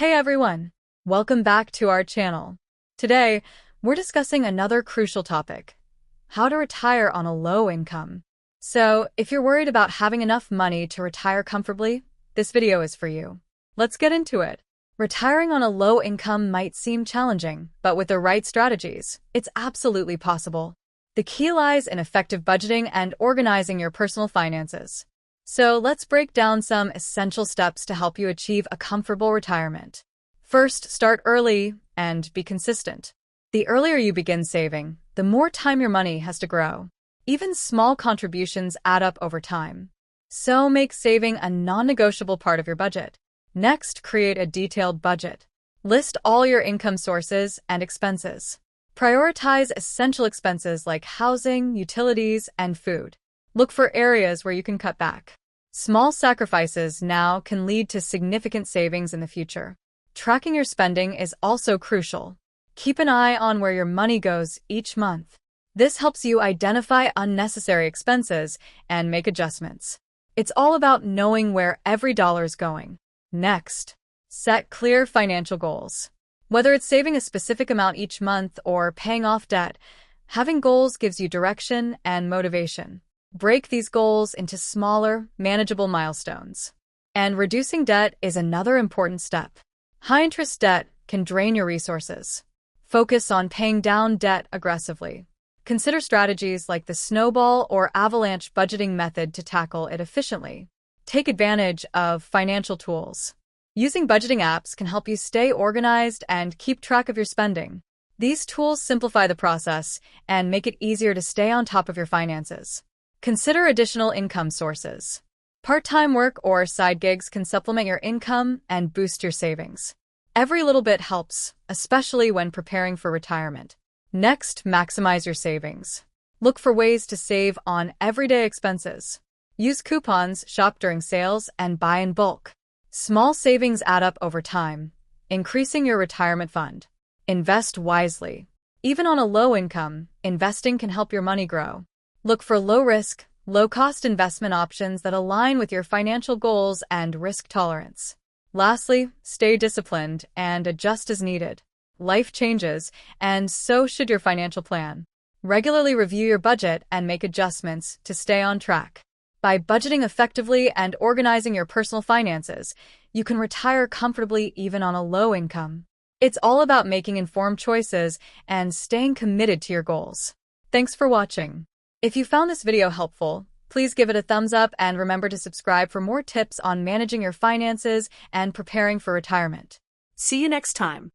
Hey everyone! Welcome back to our channel. Today, we're discussing another crucial topic: how to retire on a low income. So, if you're worried about having enough money to retire comfortably, this video is for you. Let's get into it. Retiring on a low income might seem challenging, but with the right strategies, it's absolutely possible. The key lies in effective budgeting and organizing your personal finances. So let's break down some essential steps to help you achieve a comfortable retirement. First, start early and be consistent. The earlier you begin saving, the more time your money has to grow. Even small contributions add up over time. So make saving a non-negotiable part of your budget. Next, create a detailed budget. List all your income sources and expenses. Prioritize essential expenses like housing, utilities, and food. Look for areas where you can cut back. Small sacrifices now can lead to significant savings in the future. Tracking your spending is also crucial. Keep an eye on where your money goes each month. This helps you identify unnecessary expenses and make adjustments. It's all about knowing where every dollar is going. Next, set clear financial goals. Whether it's saving a specific amount each month or paying off debt, having goals gives you direction and motivation. Break these goals into smaller, manageable milestones. And reducing debt is another important step. High-interest debt can drain your resources. Focus on paying down debt aggressively. Consider strategies like the snowball or avalanche budgeting method to tackle it efficiently. Take advantage of financial tools. Using budgeting apps can help you stay organized and keep track of your spending. These tools simplify the process and make it easier to stay on top of your finances. Consider additional income sources. Part-time work or side gigs can supplement your income and boost your savings. Every little bit helps, especially when preparing for retirement. Next, maximize your savings. Look for ways to save on everyday expenses. Use coupons, shop during sales, and buy in bulk. Small savings add up over time, increasing your retirement fund. Invest wisely. Even on a low income, investing can help your money grow. Look for low-risk, low-cost investment options that align with your financial goals and risk tolerance. Lastly, stay disciplined and adjust as needed. Life changes, and so should your financial plan. Regularly review your budget and make adjustments to stay on track. By budgeting effectively and organizing your personal finances, you can retire comfortably even on a low income. It's all about making informed choices and staying committed to your goals. Thanks for watching. If you found this video helpful, please give it a thumbs up and remember to subscribe for more tips on managing your finances and preparing for retirement. See you next time.